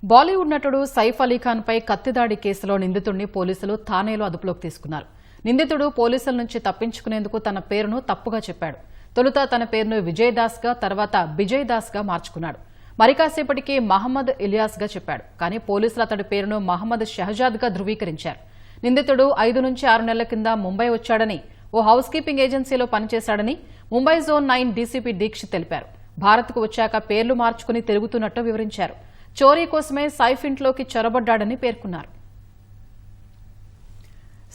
బాలీవుడ్ నటుడు సైఫ్ అలీఖాన్ పై కత్తిదాడి కేసులో నిందితుడిని పోలీసులు థానేలో అదుపులోకి తీసుకున్నారు. నిందితుడు పోలీసుల నుంచి తప్పించుకునేందుకు తన పేరును తప్పుగా చెప్పాడు. తొలుత తన పేరును విజయ్ దాస్ గా, తర్వాత బిజయ్ దాస్ గా మార్చుకున్నాడు. మరి కాసేపటికి మహమ్మద్ ఇలియాస్ గా చెప్పాడు. కానీ పోలీసులు అతడి పేరును మహమ్మద్ షహజాద్ గా ధృవీకరించారు. నిందితుడు 5 నుంచి 6 నెలల కింద ముంబై వచ్చాడని, ఓ హౌస్ కీపింగ్ ఏజెన్సీలో పనిచేశాడని ముంబై జోన్ 9 డీసీపీ దీక్షిత్ తెలిపారు. భారత్కు వచ్చాక పేర్లు మార్చుకుని తిరుగుతున్నట్టు వివరించారు. చోరీ కోసమే సైఫ్ ఇంట్లోకి చొరబడ్డాడని పేర్కొన్నారు.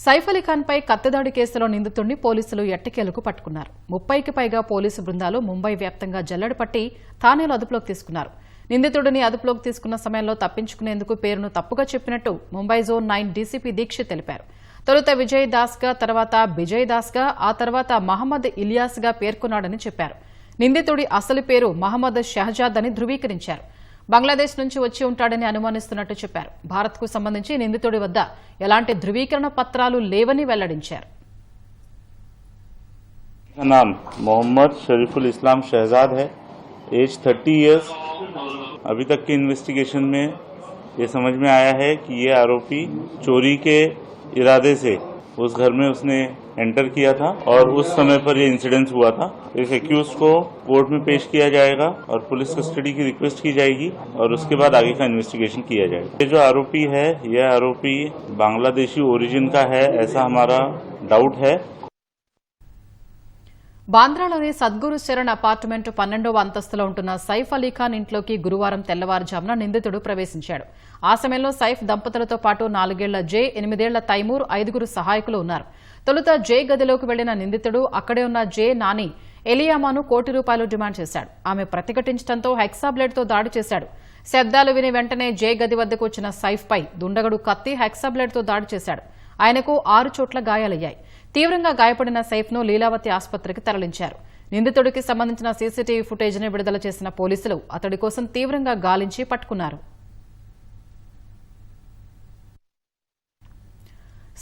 సైఫ్ అలీఖాన్ పై కత్తిదాడి కేసులో నిందితుడిని పోలీసులు ఎట్టకేలకు పట్టుకున్నారు. 30కి పైగా పోలీసు బృందాలు ముంబై వ్యాప్తంగా జల్లెడ పట్టి థానేలో అదుపులోకి తీసుకున్నారు. నిందితుడిని అదుపులోకి తీసుకున్న సమయంలో తప్పించుకునేందుకు పేరును తప్పుగా చెప్పినట్టు ముంబై జోన్ 9 డీసీపీ దీక్షిత్ తెలిపారు. తొలుత విజయ్ దాస్ గా, తర్వాత బిజయ్ దాస్ గా, ఆ తర్వాత మహమ్మద్ ఇలియాస్ గా పేర్కొన్నాడని చెప్పారు. నిందితుడి అసలు పేరు మహమ్మద్ షహజాద్ అని ధృవీకరించారు. బంగ్లాదేశ్ నుంచి వచ్చి ఉంటాడని అనుమానిస్తున్నట్టు చెప్పారు. భారత్కు సంబంధించి నిందితుడి వద్ద ఎలాంటి ధృవీకరణ పత్రాలు లేవని వెల్లడించారు. नाम मोहम्मद शरीफुल इस्लाम शहजाद है, एज 30 इयर्स। अभी तक की इन्वेस्टिगेशन में ये समझ में आया है कि ये आरोपी चोरी के इरादे से उस घर में उसने एंटर किया था और उस समय पर ये इंसिडेंस हुआ था। इस एक्यूज को कोर्ट में पेश किया जाएगा और पुलिस कस्टडी की रिक्वेस्ट की जाएगी और उसके बाद आगे का इन्वेस्टिगेशन किया जाएगा। ये जो आरोपी है, यह आरोपी बांग्लादेशी ओरिजिन का है, ऐसा हमारा डाउट है। బాంద్రాలోని సద్గురు శరణ్ అపార్ట్మెంట్ 12వ అంతస్తులో ఉంటున్న సైఫ్ అలీఖాన్ ఇంట్లోకి గురువారం తెల్లవారుజామున నిందితుడు ప్రవేశించాడు. ఆ సమయంలో సైఫ్ దంపతులతో పాటు 4 ఏళ్ల జే, 8 ఏళ్ల తైమూర్, 5 సహాయకులు ఉన్నారు. తొలుత జే గదిలోకి వెళ్లిన నిందితుడు అక్కడే ఉన్న జే నాని ఎలియామాను ₹1 కోటి డిమాండ్ చేశాడు. ఆమె ప్రతిఘటించడంతో హెక్సా బ్లేడ్తో దాడి చేశాడు. శబ్దాలు విని వెంటనే జే గది వద్దకు వచ్చిన సైఫ్ పై దుండగుడు కత్తి, హెక్సా బ్లేడ్తో దాడి చేశాడు. ఆయనకు 6 చోట్ల గాయాలయ్యాయి. తీవ్రంగా గాయపడిన సైఫ్ను లీలావతి ఆసుపత్రికి తరలించారు. నిందితుడికి సంబంధించిన సీసీటీవీ ఫుటేజ్ను విడుదల చేసిన పోలీసులు అతడి కోసం తీవ్రంగా గాలించి పట్టుకున్నారు.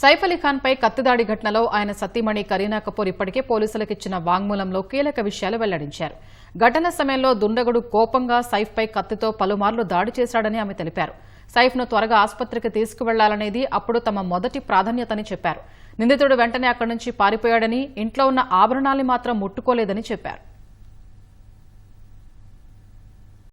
సైఫ్ అలీఖాన్ పై కత్తిదాడి ఘటనలో ఆయన సతీమణి కరీనా కపూర్ ఇప్పటికే పోలీసులకు ఇచ్చిన వాంగ్మూలంలో కీలక విషయాలు వెల్లడించారు. ఘటన సమయంలో దుండగుడు కోపంగా సైఫ్ పై కత్తితో పలుమార్లు దాడి చేశాడని ఆమె తెలిపారు. సైఫ్ను త్వరగా ఆసుపత్రికి తీసుకువెళ్లాలనేది అప్పుడు తమ మొదటి ప్రాధాన్యతని చెప్పారు. నిందితుడు వెంటనే అక్కడి నుంచి పారిపోయాడని, ఇంట్లో ఉన్న ఆభరణాల్ని మాత్రం ముట్టుకోలేదని చెప్పారు.